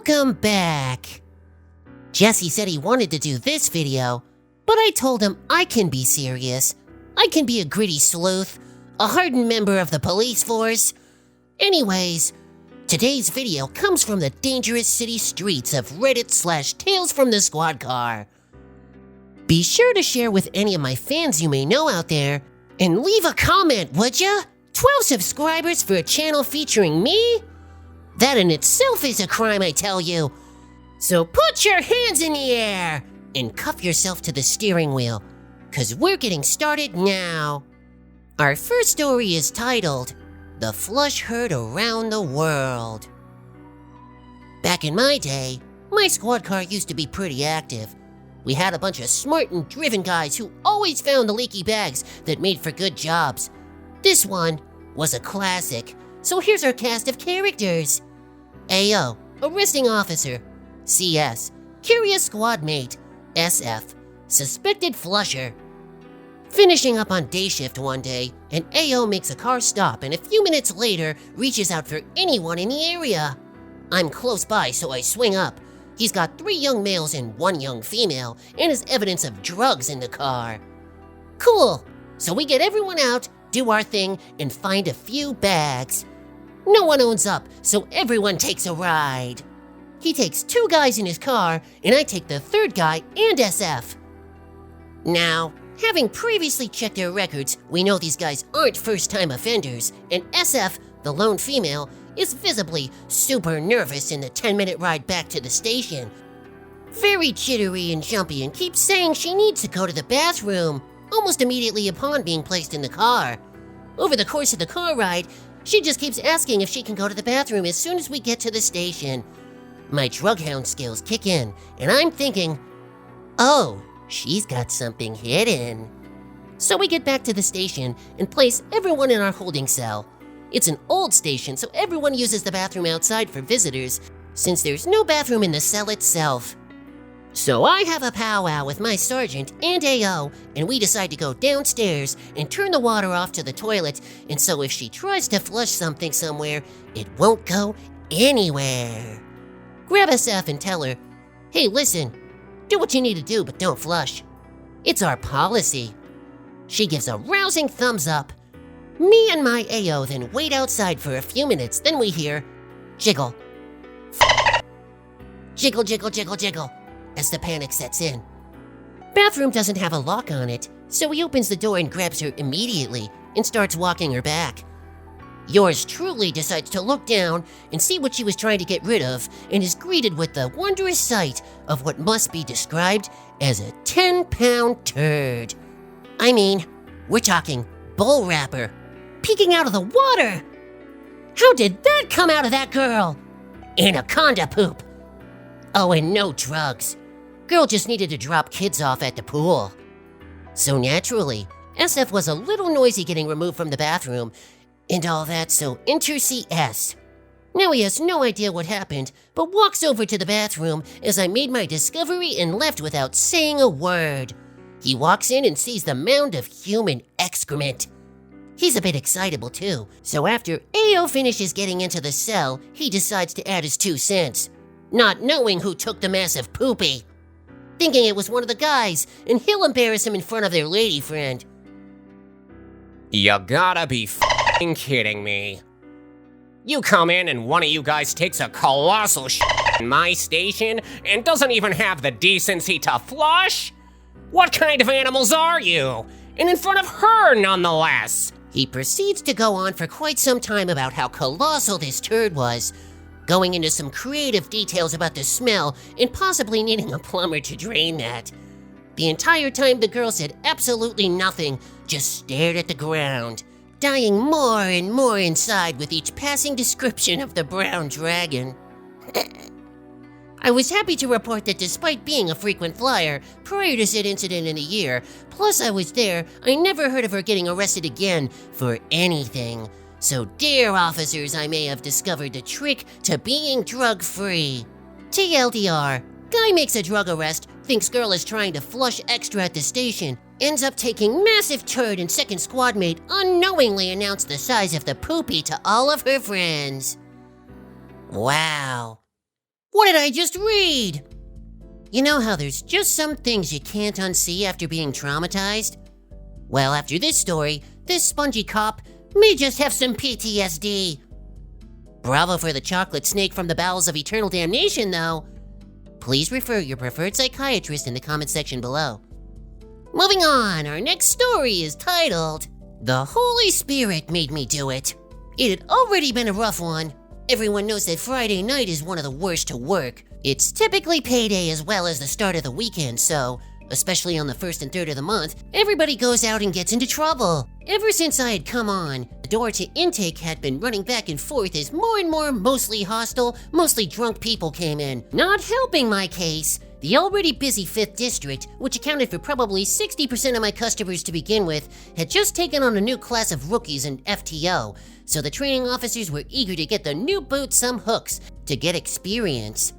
Welcome back! Jesse said he wanted to do this video, but I told him I can be serious. I can be a gritty sleuth, a hardened member of the police force. Anyways, today's video comes from the dangerous city streets of Reddit/talesfromthesquadcar. Be sure to share with any of my fans you may know out there, and leave a comment, would ya? 12 subscribers for a channel featuring me? That in itself is a crime, I tell you. So put your hands in the air and cuff yourself to the steering wheel, cause we're getting started now. Our first story is titled, The Flush Heard Around the World. Back in my day, my squad car used to be pretty active. We had a bunch of smart and driven guys who always found the leaky bags that made for good jobs. This one was a classic, so here's our cast of characters. AO, Arresting Officer. CS, Curious Squad Mate. SF, Suspected Flusher. Finishing up on day shift one day, an AO makes a car stop and a few minutes later reaches out for anyone in the area. I'm close by, so I swing up. He's got 3 young males and 1 young female, and has evidence of drugs in the car. Cool, so we get everyone out, do our thing, and find a few bags. No one owns up, so everyone takes a ride. He takes 2 guys in his car, and I take the 3rd guy and SF. Now, having previously checked their records, we know these guys aren't first-time offenders, and SF, the lone female, is visibly super nervous in the 10-minute ride back to the station. Very jittery and jumpy and keeps saying she needs to go to the bathroom, almost immediately upon being placed in the car. Over the course of the car ride, she just keeps asking if she can go to the bathroom as soon as we get to the station. My drug hound skills kick in, and I'm thinking, oh, she's got something hidden. So we get back to the station and place everyone in our holding cell. It's an old station, so everyone uses the bathroom outside for visitors, since there's no bathroom in the cell itself. So I have a powwow with my sergeant and AO, and we decide to go downstairs and turn the water off to the toilet, and so if she tries to flush something somewhere, it won't go anywhere. Grab SF and tell her, hey listen, do what you need to do, but don't flush. It's our policy. She gives a rousing thumbs up. Me and my AO then wait outside for a few minutes, then we hear, jiggle. Jiggle, jiggle, jiggle, jiggle, as the panic sets in. Bathroom doesn't have a lock on it, so he opens the door and grabs her immediately and starts walking her back. Yours truly decides to look down and see what she was trying to get rid of, and is greeted with the wondrous sight of what must be described as a 10-pound turd. I mean, we're talking bull wrapper, peeking out of the water. How did that come out of that girl? Anaconda poop. Oh, and no drugs. Girl just needed to drop kids off at the pool. So naturally, SF was a little noisy getting removed from the bathroom and all that, so enter CS. Now he has no idea what happened, but walks over to the bathroom as I made my discovery and left without saying a word. He walks in and sees the mound of human excrement. He's a bit excitable too, so after AO finishes getting into the cell, he decides to add his 2 cents, not knowing who took the massive poopy. Thinking it was one of the guys, and he'll embarrass him in front of their lady friend. You gotta be f***ing kidding me. You come in and one of you guys takes a colossal shit in my station and doesn't even have the decency to flush? What kind of animals are you? And in front of her, nonetheless. He proceeds to go on for quite some time about how colossal this turd was, going into some creative details about the smell and possibly needing a plumber to drain that. The entire time the girl said absolutely nothing, just stared at the ground, dying more and more inside with each passing description of the brown dragon. I was happy to report that despite being a frequent flyer prior to said incident in the year, plus I was there, I never heard of her getting arrested again for anything. So dear officers, I may have discovered the trick to being drug-free. TLDR, guy makes a drug arrest, thinks girl is trying to flush extra at the station, ends up taking massive turd, and second squad mate unknowingly announced the size of the poopy to all of her friends. Wow. What did I just read? You know how there's just some things you can't unsee after being traumatized? Well, after this story, this spongy cop may just have some PTSD. Bravo for the chocolate snake from the bowels of eternal damnation, though. Please refer your preferred psychiatrist in the comment section below. Moving on, our next story is titled, The Holy Spirit Made Me Do It. It had already been a rough one. Everyone knows that Friday night is one of the worst to work. It's typically payday as well as the start of the weekend, so, especially on the 1st and 3rd of the month, everybody goes out and gets into trouble. Ever since I had come on, the door to intake had been running back and forth as more and more mostly hostile, mostly drunk people came in. Not helping my case, the already busy 5th District, which accounted for probably 60% of my customers to begin with, had just taken on a new class of rookies in FTO, so the training officers were eager to get the new boots some hooks to get experience.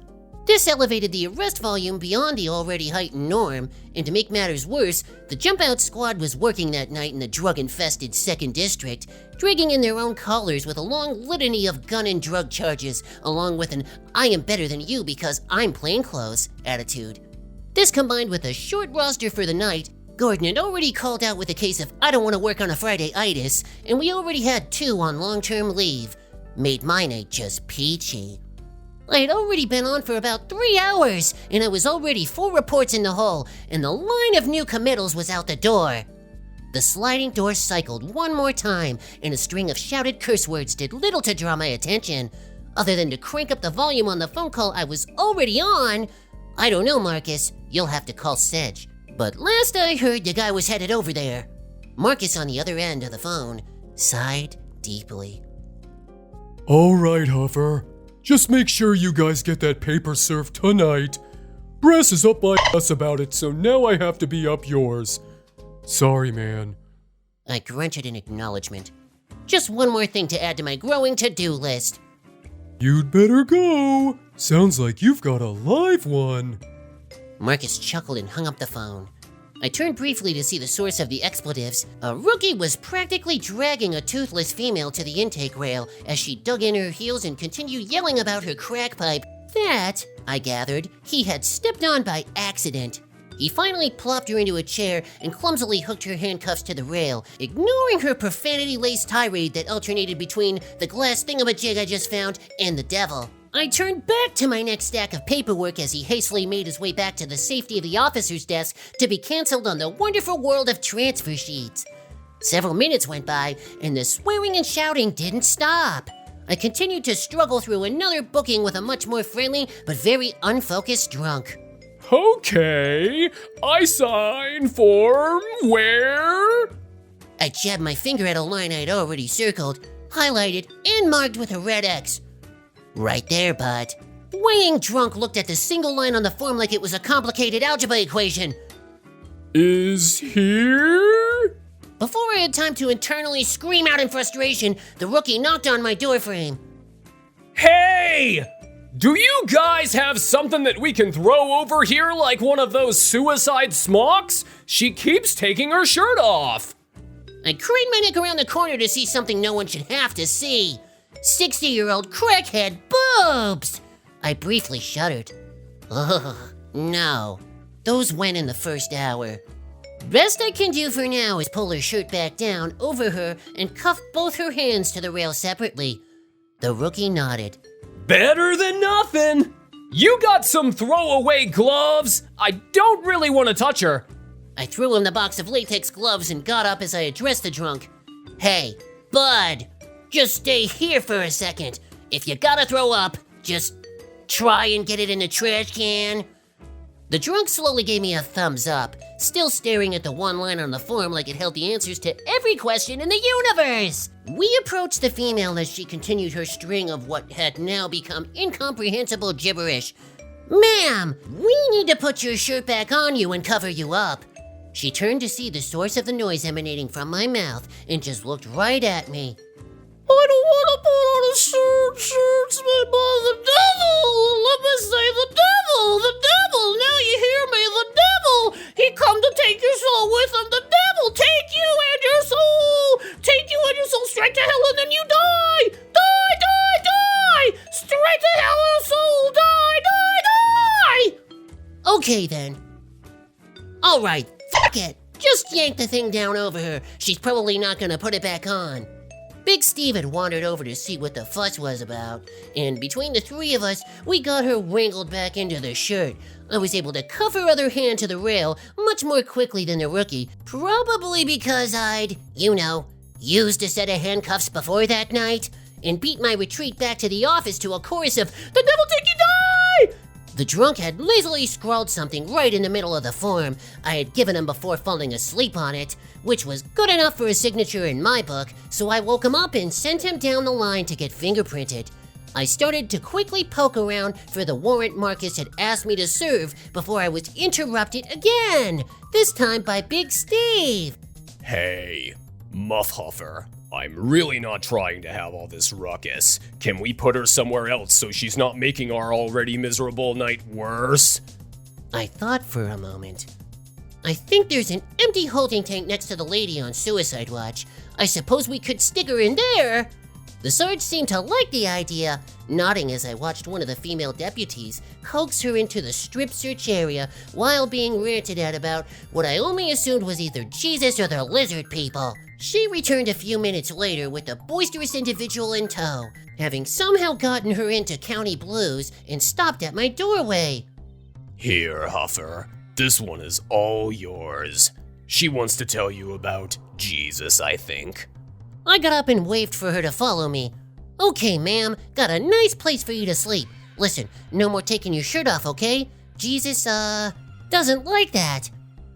This elevated the arrest volume beyond the already heightened norm, and to make matters worse, the jump-out squad was working that night in the drug-infested 2nd District, dragging in their own collars with a long litany of gun and drug charges, along with an "I am better than you because I'm plainclothes" attitude. This combined with a short roster for the night, Gordon had already called out with a case of "I don't want to work on a Friday-itis," and we already had 2 on long-term leave. Made my night just peachy. I had already been on for about 3 hours, and I was already 4 reports in the hole, and the line of new committals was out the door. The sliding door cycled one more time, and a string of shouted curse words did little to draw my attention. Other than to crank up the volume on the phone call I was already on. I don't know, Marcus. You'll have to call Sedge. But last I heard, the guy was headed over there. Marcus on the other end of the phone sighed deeply. All right, Huffer. Just make sure you guys get that paper served tonight. Brass is up by us about it, so now I have to be up yours. Sorry, man. I grunted in acknowledgement. Just one more thing to add to my growing to-do list. You'd better go. Sounds like you've got a live one. Marcus chuckled and hung up the phone. I turned briefly to see the source of the expletives. A rookie was practically dragging a toothless female to the intake rail as she dug in her heels and continued yelling about her crack pipe. That, I gathered, he had stepped on by accident. He finally plopped her into a chair and clumsily hooked her handcuffs to the rail, ignoring her profanity-laced tirade that alternated between the glass thingamajig I just found and the devil. I turned back to my next stack of paperwork as he hastily made his way back to the safety of the officer's desk to be canceled on the wonderful world of transfer sheets. Several minutes went by, and the swearing and shouting didn't stop. I continued to struggle through another booking with a much more friendly but very unfocused drunk. Okay, I sign for where? I jabbed my finger at a line I'd already circled, highlighted, and marked with a red X. Right there, bud. The weighing drunk looked at the single line on the form like it was a complicated algebra equation. Is here? Before I had time to internally scream out in frustration, the rookie knocked on my doorframe. Hey! Do you guys have something that we can throw over here like one of those suicide smocks? She keeps taking her shirt off. I craned my neck around the corner to see something no one should have to see. 60-year-old crackhead boobs! I briefly shuddered. Ugh, no. Those went in the first hour. Best I can do for now is pull her shirt back down over her and cuff both her hands to the rail separately. The rookie nodded. Better than nothing. You got some throwaway gloves. I don't really want to touch her. I threw him the box of latex gloves and got up as I addressed the drunk. Hey, bud, just stay here for a second. If you gotta throw up, just try and get it in the trash can. The drunk slowly gave me a thumbs up, still staring at the one line on the form like it held the answers to every question in the universe. We approached the female as she continued her string of what had now become incomprehensible gibberish. Ma'am, we need to put your shirt back on you and cover you up. She turned to see the source of the noise emanating from my mouth and just looked right at me. I don't want to put on a shirt. Shirt's made by the devil. Let me say the devil. The devil. Now you hear me. The devil. He come to take your soul with him. The devil take you and your soul. Take you and your soul straight to hell and then you die. Die, die, die. Straight to hell and soul. Die, die. Okay then. Alright, fuck it. Just yank the thing down over her. She's probably not gonna put it back on. Big Steve had wandered over to see what the fuss was about, and between the three of us, we got her wrangled back into the shirt. I was able to cuff her other hand to the rail much more quickly than the rookie, probably because I'd, used a set of handcuffs before that night, and beat my retreat back to the office to a chorus of, "The devil take you die!" The drunk had lazily scrawled something right in the middle of the form I had given him before falling asleep on it, which was good enough for a signature in my book, so I woke him up and sent him down the line to get fingerprinted. I started to quickly poke around for the warrant Marcus had asked me to serve before I was interrupted again, this time by Big Steve. Hey, Muffhuffer, I'm really not trying to have all this ruckus. Can we put her somewhere else so she's not making our already miserable night worse? I thought for a moment. I think there's an empty holding tank next to the lady on suicide watch. I suppose we could stick her in there. The Sarge seemed to like the idea, nodding as I watched one of the female deputies coax her into the strip search area while being ranted at about what I only assumed was either Jesus or the lizard people. She returned a few minutes later with a boisterous individual in tow, having somehow gotten her into County Blues and stopped at my doorway. Here, Huffer, this one is all yours. She wants to tell you about Jesus, I think. I got up and waved for her to follow me. Okay, ma'am, got a nice place for you to sleep. Listen, no more taking your shirt off, okay? Jesus, doesn't like that.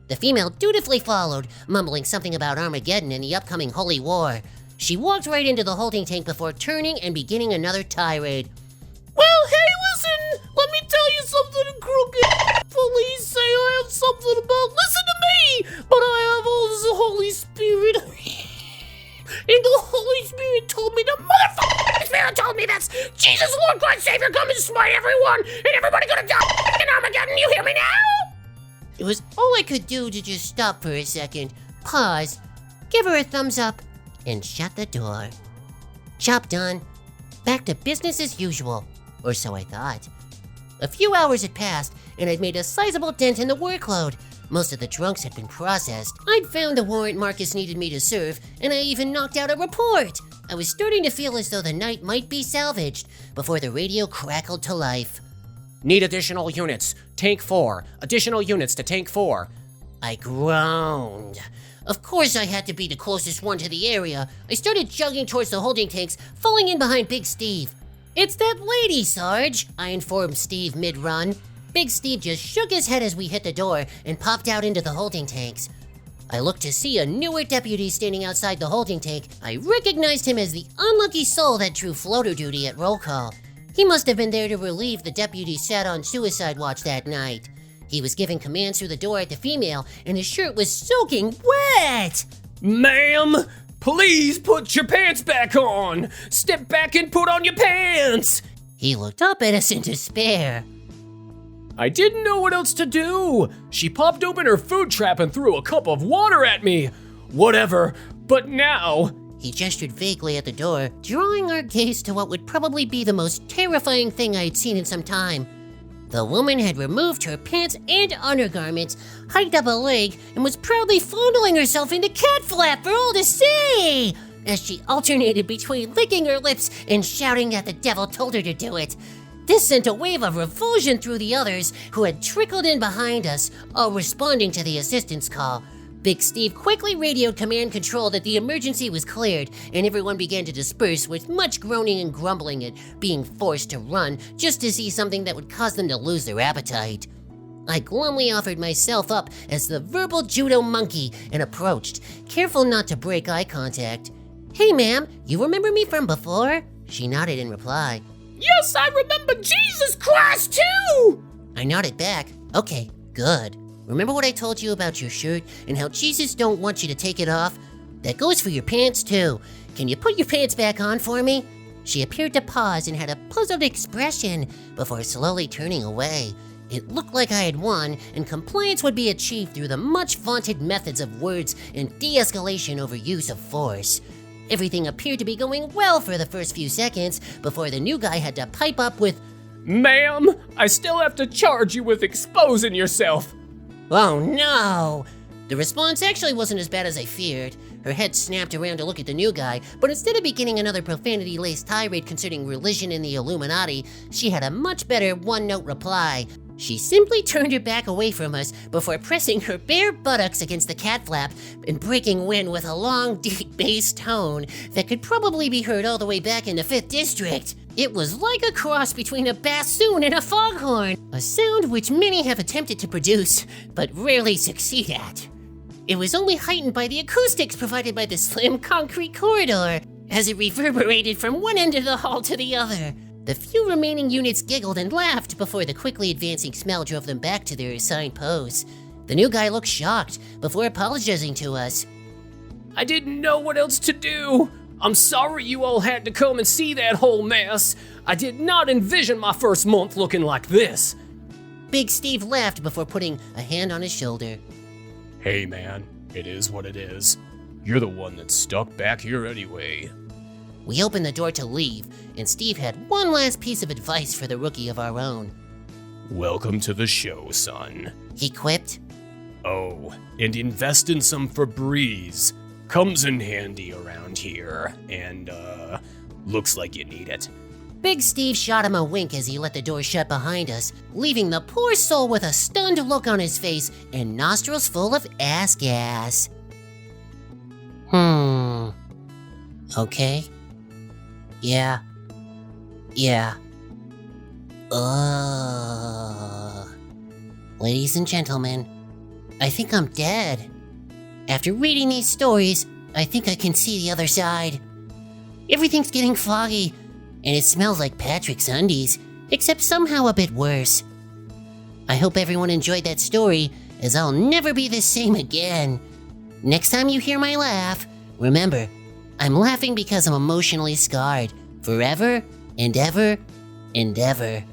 The female dutifully followed, mumbling something about Armageddon and the upcoming Holy War. She walked right into the holding tank before turning and beginning another tirade. Well, hey, listen, let me tell you something, crooked. Police say I have something about, listen to me, but I have all the Holy Spirit. And the Holy Spirit told me, the motherfucking Spirit told me this. Jesus, Lord God, Savior, come and smite everyone, and everybody gonna die in Armageddon, you hear me now? It was all I could do to just stop for a second, pause, give her a thumbs up, and shut the door. Job done. Back to business as usual, or so I thought. A few hours had passed, and I'd made a sizable dent in the workload. Most of the drunks had been processed. I'd found the warrant Marcus needed me to serve, and I even knocked out a report. I was starting to feel as though the night might be salvaged before the radio crackled to life. Need additional units. Tank 4. Additional units to Tank 4. I groaned. Of course I had to be the closest one to the area. I started jogging towards the holding tanks, falling in behind Big Steve. It's that lady, Sarge, I informed Steve mid-run. Big Steve just shook his head as we hit the door and popped out into the holding tanks. I looked to see a newer deputy standing outside the holding tank. I recognized him as the unlucky soul that drew floater duty at roll call. He must have been there to relieve the deputy sat on suicide watch that night. He was giving commands through the door at the female, and his shirt was soaking wet! Ma'am, please put your pants back on! Step back and put on your pants! He looked up at us in despair. I didn't know what else to do. She popped open her food trap and threw a cup of water at me. Whatever, but now... He gestured vaguely at the door, drawing our gaze to what would probably be the most terrifying thing I had seen in some time. The woman had removed her pants and undergarments, hiked up a leg, and was proudly fondling herself in the cat flap for all to see, as she alternated between licking her lips and shouting that the devil told her to do it. This sent a wave of revulsion through the others who had trickled in behind us, all responding to the assistance call. Big Steve quickly radioed command control that the emergency was cleared, and everyone began to disperse with much groaning and grumbling at being forced to run just to see something that would cause them to lose their appetite. I glumly offered myself up as the verbal judo monkey and approached, careful not to break eye contact. Hey ma'am, you remember me from before? She nodded in reply. Yes, I remember Jesus Christ too! I nodded back. Okay, good. Remember what I told you about your shirt and how Jesus don't want you to take it off? That goes for your pants too. Can you put your pants back on for me? She appeared to pause and had a puzzled expression before slowly turning away. It looked like I had won, and compliance would be achieved through the much vaunted methods of words and de-escalation over use of force. Everything appeared to be going well for the first few seconds before the new guy had to pipe up with, Ma'am, I still have to charge you with exposing yourself. Oh no! The response actually wasn't as bad as I feared. Her head snapped around to look at the new guy, but instead of beginning another profanity-laced tirade concerning religion and the Illuminati, she had a much better one-note reply. She simply turned her back away from us before pressing her bare buttocks against the cat flap and breaking wind with a long, deep bass tone that could probably be heard all the way back in the 5th District. It was like a cross between a bassoon and a foghorn, a sound which many have attempted to produce, but rarely succeed at. It was only heightened by the acoustics provided by the slim concrete corridor, as it reverberated from one end of the hall to the other. The few remaining units giggled and laughed before the quickly advancing smell drove them back to their assigned pose. The new guy looked shocked before apologizing to us. I didn't know what else to do. I'm sorry you all had to come and see that whole mess. I did not envision my first month looking like this. Big Steve laughed before putting a hand on his shoulder. Hey man, it is what it is. You're the one that's stuck back here anyway. We opened the door to leave, and Steve had one last piece of advice for the rookie of our own. Welcome to the show, son. He quipped. Oh, and invest in some Febreze. Comes in handy around here, and, looks like you need it. Big Steve shot him a wink as he let the door shut behind us, leaving the poor soul with a stunned look on his face and nostrils full of ass gas. Okay. Yeah. Ladies and gentlemen, I think I'm dead. After reading these stories, I think I can see the other side. Everything's getting foggy, and it smells like Patrick's undies, except somehow a bit worse. I hope everyone enjoyed that story, as I'll never be the same again. Next time you hear my laugh, remember, I'm laughing because I'm emotionally scarred, forever and ever and ever.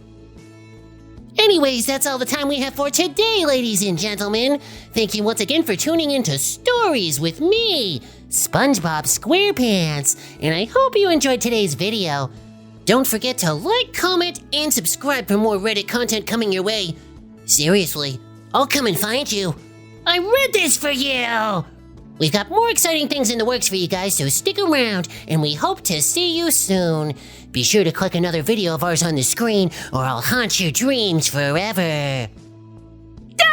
Anyways, that's all the time we have for today, ladies and gentlemen. Thank you once again for tuning into Stories with me, Spongebob Squarepants, and I hope you enjoyed today's video. Don't forget to like, comment, and subscribe for more Reddit content coming your way. Seriously, I'll come and find you. I read this for you! We've got more exciting things in the works for you guys, so stick around, and we hope to see you soon. Be sure to click another video of ours on the screen, or I'll haunt your dreams forever. Die!